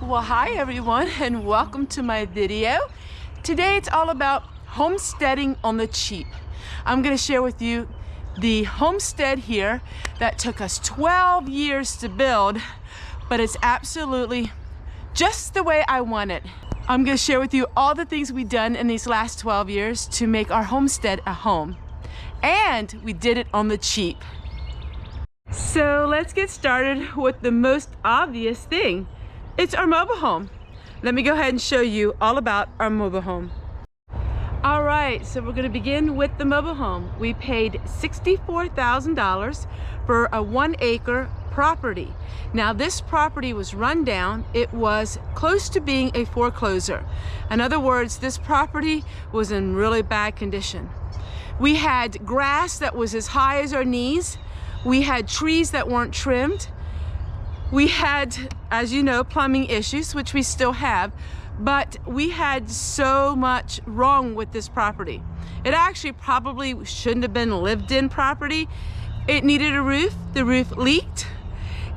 Well, hi everyone, and welcome to my video. Today it's all about homesteading on the cheap. I'm going to share with you the homestead here that took us 12 years to build, but it's absolutely just the way I want it. I'm going to share with you all the things we've done in these last 12 years to make our homestead a home. And we did it on the cheap. So let's get started with the most obvious thing. It's our mobile home. Let me go ahead and show you all about our mobile home. All right, so we're gonna begin with the mobile home. We paid $64,000 for a 1 acre property. Now this property was run down. It was close to being a foreclosure. In other words, this property was in really bad condition. We had grass that was as high as our knees. We had trees that weren't trimmed. We had, as you know, plumbing issues, which we still have, but we had so much wrong with this property. It actually probably shouldn't have been lived in property. It needed a roof, the roof leaked,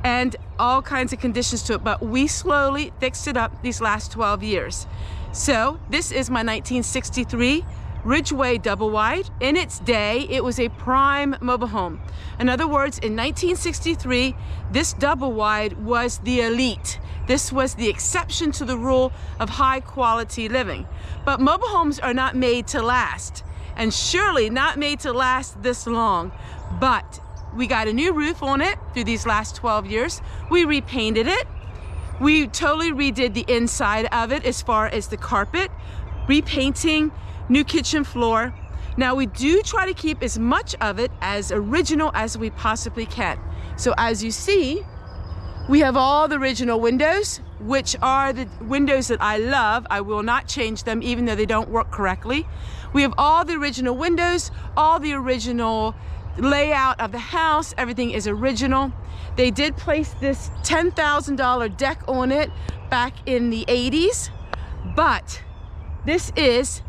and all kinds of conditions to it, but we slowly fixed it up these last 12 years. So this is my 1963 Ridgeway double wide. In its day, it was a prime mobile home. In other words, in 1963, this double wide was the elite. This was the exception to the rule of high quality living. But mobile homes are not made to last, and surely not made to last this long. But we got a new roof on it through these last 12 years. We repainted it. We totally redid the inside of it as far as the carpet, repainting, new kitchen floor. Now we do try to keep as much of it as original as we possibly can. So as you see, we have all the original windows, which are the windows that I love. I will not change them even though they don't work correctly. We have all the original windows, all the original layout of the house, everything is original. They did place this $10,000 deck on it back in the 80s, but this is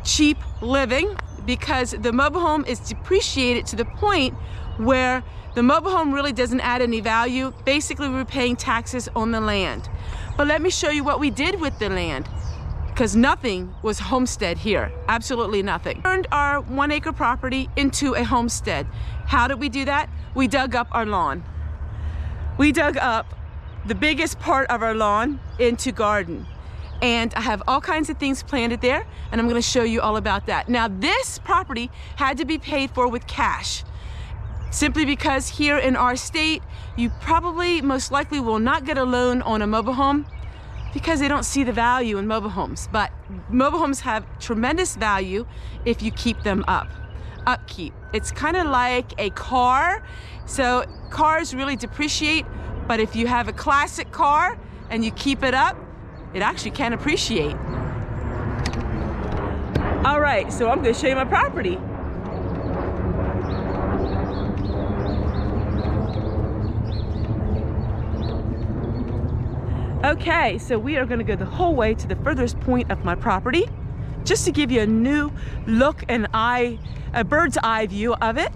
cheap living because the mobile home is depreciated to the point where the mobile home really doesn't add any value. Basically, we're paying taxes on the land. But let me show you what we did with the land, because nothing was homestead here, absolutely nothing. We turned our 1 acre property into a homestead. How did we do that? We dug up our lawn. We dug up the biggest part of our lawn into garden. And I have all kinds of things planted there, and I'm going to show you all about that. Now, this property had to be paid for with cash, simply because here in our state, you probably most likely will not get a loan on a mobile home because they don't see the value in mobile homes. But mobile homes have tremendous value if you keep them up. Upkeep. It's kind of like a car. So cars really depreciate, but if you have a classic car and you keep it up, it actually can appreciate. All right, so I'm gonna show you my property. Okay, so we are gonna go the whole way to the furthest point of my property, just to give you a new look and a bird's eye view of it.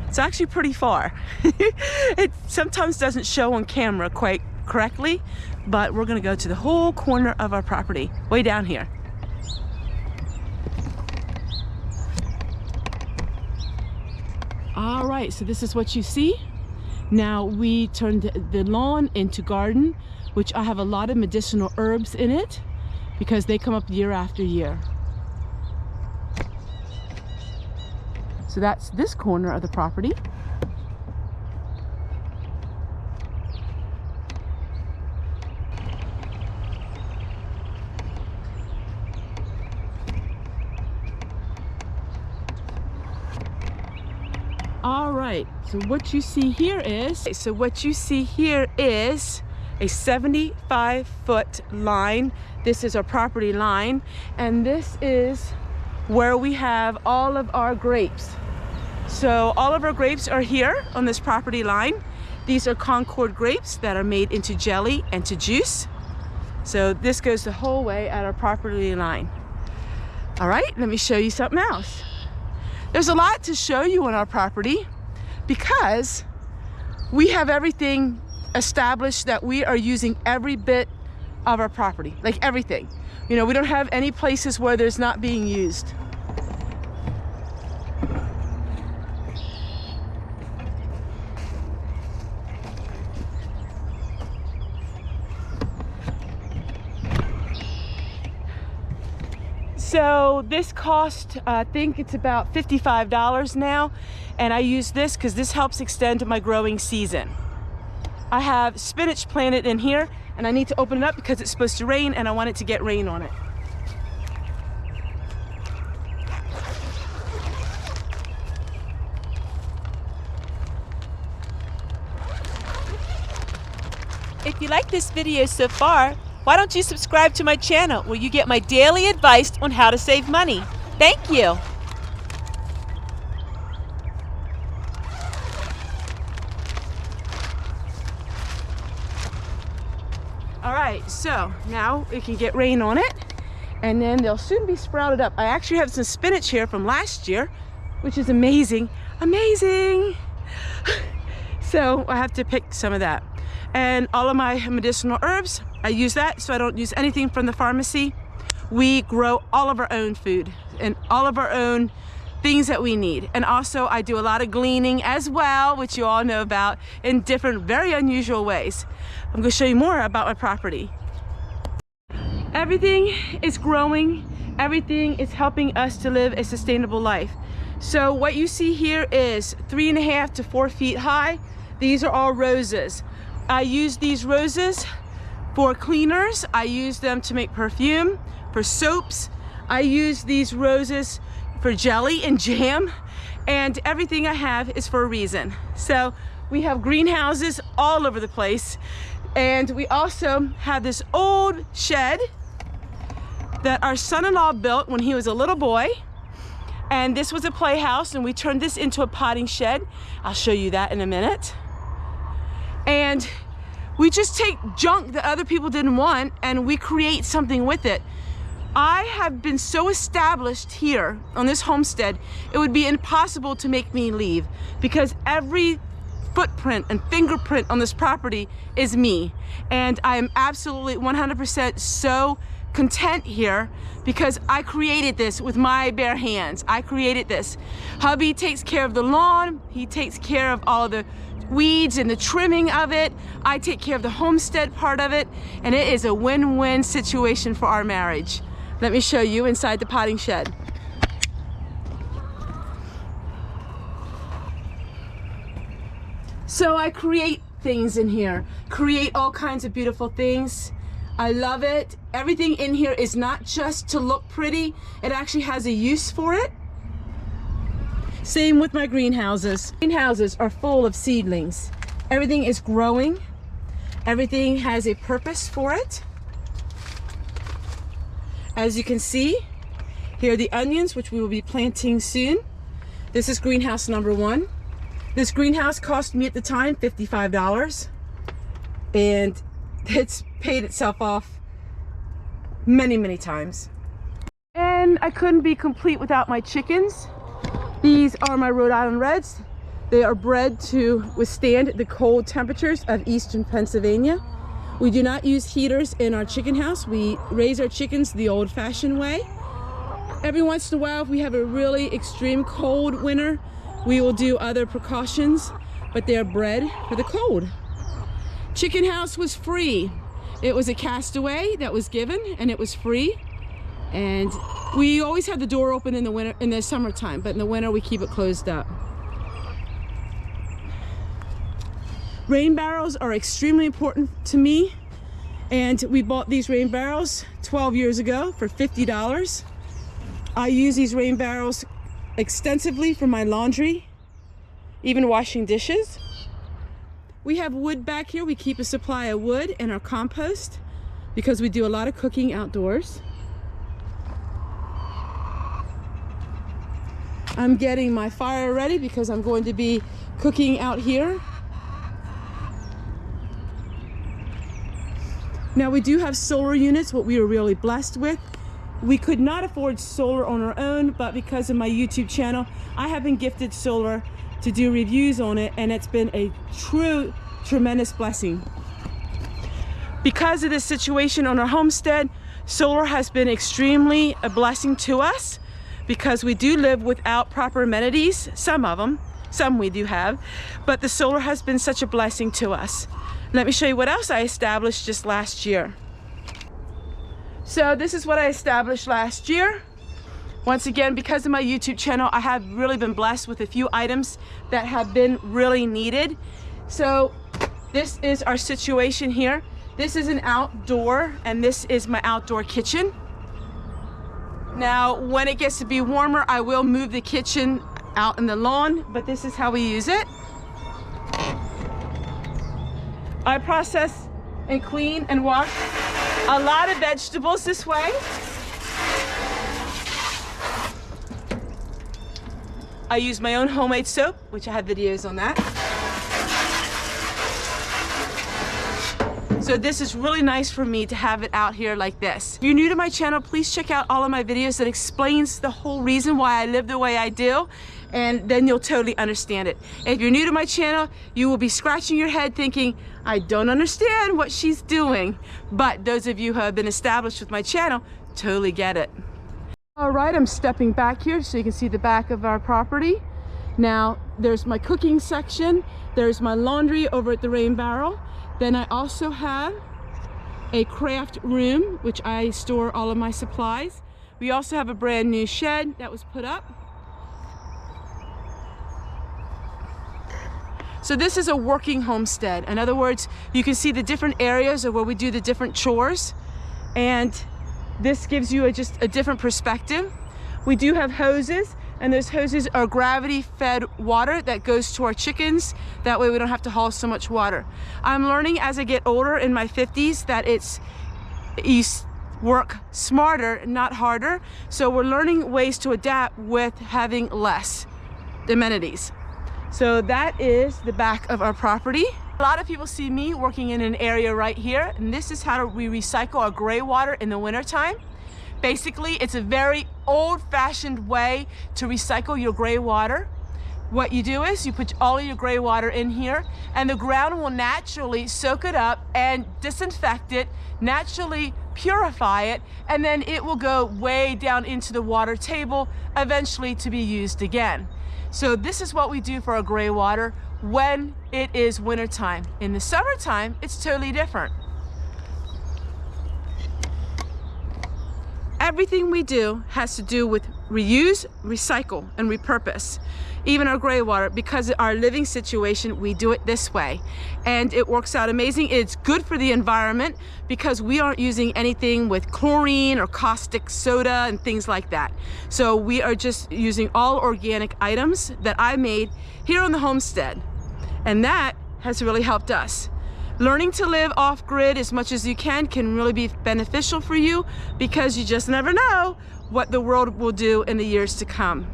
It's actually pretty far. It sometimes doesn't show on camera quite correctly, but we're gonna go to the whole corner of our property, way down here. All right, so this is what you see. Now we turned the lawn into garden, which I have a lot of medicinal herbs in it because they come up year after year. So that's this corner of the property. All right, so what you see here is a 75-foot line. This is our property line, and this is where we have all of our grapes. So all of our grapes are here on this property line. These are Concord grapes that are made into jelly and to juice. So this goes the whole way at our property line. All right, let me show you something else. There's a lot to show you on our property because we have everything established that we are using every bit of our property, like everything. You know, we don't have any places where there's not being used. So this cost, I think it's about $55 now, and I use this because this helps extend my growing season. I have spinach planted in here, and I need to open it up because it's supposed to rain and I want it to get rain on it. If you like this video so far, why don't you subscribe to my channel where you get my daily advice on how to save money? Thank you. All right, so now it can get rain on it, and then they'll soon be sprouted up. I actually have some spinach here from last year, which is amazing, amazing. So I have to pick some of that. And all of my medicinal herbs, I use that, so I don't use anything from the pharmacy. We grow all of our own food and all of our own things that we need. And also I do a lot of gleaning as well, which you all know about, in different, very unusual ways. I'm gonna show you more about my property. Everything is growing, everything is helping us to live a sustainable life. So what you see here is 3.5 to 4 feet high. These are all roses. I use these roses for cleaners. I use them to make perfume, for soaps. I use these roses for jelly and jam, and everything I have is for a reason. So we have greenhouses all over the place, and we also have this old shed that our son-in-law built when he was a little boy, and this was a playhouse, and we turned this into a potting shed. I'll show you that in a minute. And we just take junk that other people didn't want and we create something with it. I have been so established here on this homestead, it would be impossible to make me leave, because every footprint and fingerprint on this property is me. And I am absolutely 100% so content here because I created this with my bare hands. I created this. Hubby takes care of the lawn. He takes care of all of the weeds and the trimming of it. I take care of the homestead part of it, and it is a win-win situation for our marriage. Let me show you inside the potting shed. So I create things in here, create all kinds of beautiful things. I love it. Everything in here is not just to look pretty, it actually has a use for it. Same with my greenhouses. Greenhouses are full of seedlings. Everything is growing. Everything has a purpose for it. As you can see, here are the onions, which we will be planting soon. This is greenhouse number 1. This greenhouse cost me at the time $55, and it's paid itself off many, many times. And I couldn't be complete without my chickens. These are my Rhode Island Reds. They are bred to withstand the cold temperatures of eastern Pennsylvania. We do not use heaters in our chicken house. We raise our chickens the old-fashioned way. Every once in a while, if we have a really extreme cold winter, we will do other precautions, but they are bred for the cold. Chicken house was free. It was a castaway that was given, and it was free. And we always have the door open in the winter, in the summertime, but in the winter we keep it closed up. Rain barrels are extremely important to me, and we bought these rain barrels 12 years ago for $50. I use these rain barrels extensively for my laundry, even washing dishes. We have wood back here. We keep a supply of wood in our compost because we do a lot of cooking outdoors. I'm getting my fire ready because I'm going to be cooking out here. Now we do have solar units, what we were really blessed with. We could not afford solar on our own, but because of my YouTube channel, I have been gifted solar to do reviews on it, and it's been a true tremendous blessing. Because of this situation on our homestead, solar has been extremely a blessing to us because we do live without proper amenities, some of them, some we do have, but the solar has been such a blessing to us. Let me show you what else I established just last year. So this is what I established last year. Once again, because of my YouTube channel, I have really been blessed with a few items that have been really needed. So this is our situation here. This is an outdoor, and this is my outdoor kitchen. Now, when it gets to be warmer, I will move the kitchen out in the lawn, but this is how we use it. I process and clean and wash a lot of vegetables this way. I use my own homemade soap, which I have videos on that. So this is really nice for me to have it out here like this. If you're new to my channel, please check out all of my videos that explains the whole reason why I live the way I do, and then you'll totally understand it. If you're new to my channel, you will be scratching your head thinking, I don't understand what she's doing. But those of you who have been established with my channel totally get it. All right, I'm stepping back here so you can see the back of our property. Now, there's my cooking section. There's my laundry over at the rain barrel. Then I also have a craft room, which I store all of my supplies. We also have a brand new shed that was put up. So this is a working homestead. In other words, you can see the different areas of where we do the different chores. And this gives you just a different perspective. We do have hoses, and those hoses are gravity-fed water that goes to our chickens. That way we don't have to haul so much water. I'm learning as I get older in my 50s that you work smarter, not harder. So we're learning ways to adapt with having less amenities. So that is the back of our property. A lot of people see me working in an area right here, and this is how we recycle our gray water in the wintertime. Basically, it's a very old-fashioned way to recycle your gray water. What you do is you put all of your gray water in here, and the ground will naturally soak it up and disinfect it, naturally purify it, and then it will go way down into the water table, eventually to be used again. So this is what we do for our gray water when it is wintertime. In the summertime, it's totally different. Everything we do has to do with reuse, recycle, and repurpose. Even our gray water, because of our living situation, we do it this way. And it works out amazing. It's good for the environment because we aren't using anything with chlorine or caustic soda and things like that. So we are just using all organic items that I made here on the homestead. And that has really helped us. Learning to live off-grid as much as you can really be beneficial for you because you just never know what the world will do in the years to come.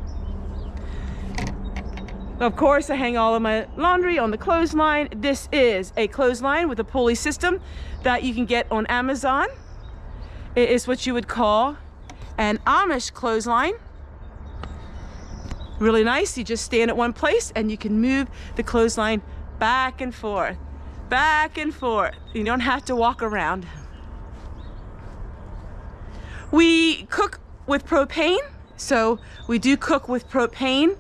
Of course, I hang all of my laundry on the clothesline. This is a clothesline with a pulley system that you can get on Amazon. It is what you would call an Amish clothesline. Really nice. You just stand at one place and you can move the clothesline back and forth. Back and forth. You don't have to walk around. We cook with propane, so we do cook with propane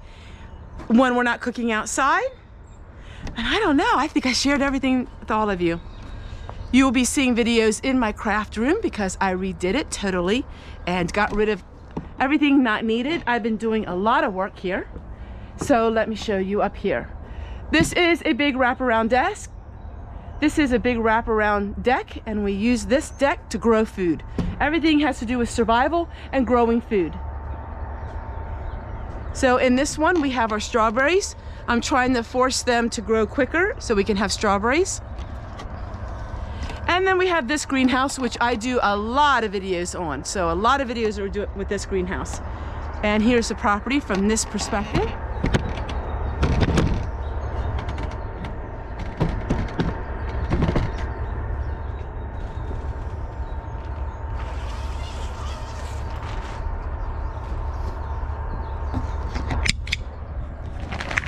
when we're not cooking outside. And I don't know, I think I shared everything with all of you. You will be seeing videos in my craft room because I redid it totally and got rid of everything not needed. I've been doing a lot of work here. So let me show you up here. This is a big wraparound desk. This is a big wraparound deck, and we use this deck to grow food. Everything has to do with survival and growing food. So in this one, we have our strawberries. I'm trying to force them to grow quicker so we can have strawberries. And then we have this greenhouse, which I do a lot of videos on. So a lot of videos are doing with this greenhouse. And here's the property from this perspective.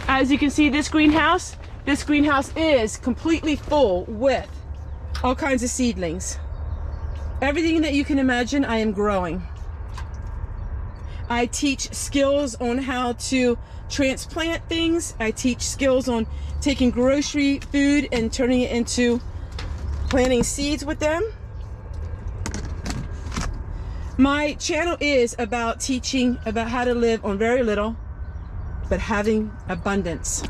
As you can see, this greenhouse This greenhouse is completely full with all kinds of seedlings. Everything that you can imagine, I am growing. I teach skills on how to transplant things. I teach skills on taking grocery food and turning it into planting seeds with them. My channel is about teaching about how to live on very little, but having abundance.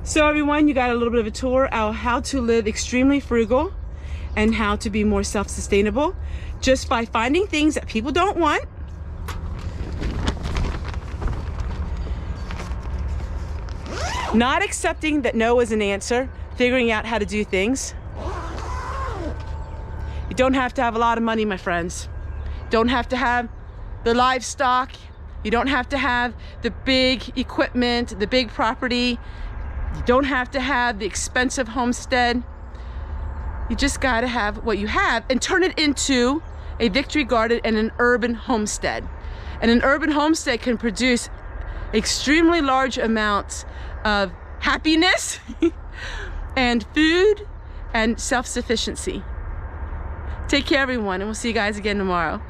So everyone, you got a little bit of a tour of how to live extremely frugal and how to be more self-sustainable just by finding things that people don't want, not accepting that no is an answer, figuring out how to do things. You don't have to have a lot of money, my friends. Don't have to have the livestock. You don't have to have the big equipment, the big property. You don't have to have the expensive homestead. You just gotta have what you have and turn it into a victory garden and an urban homestead. And an urban homestead can produce extremely large amounts of happiness and food and self-sufficiency. Take care, everyone, and we'll see you guys again tomorrow.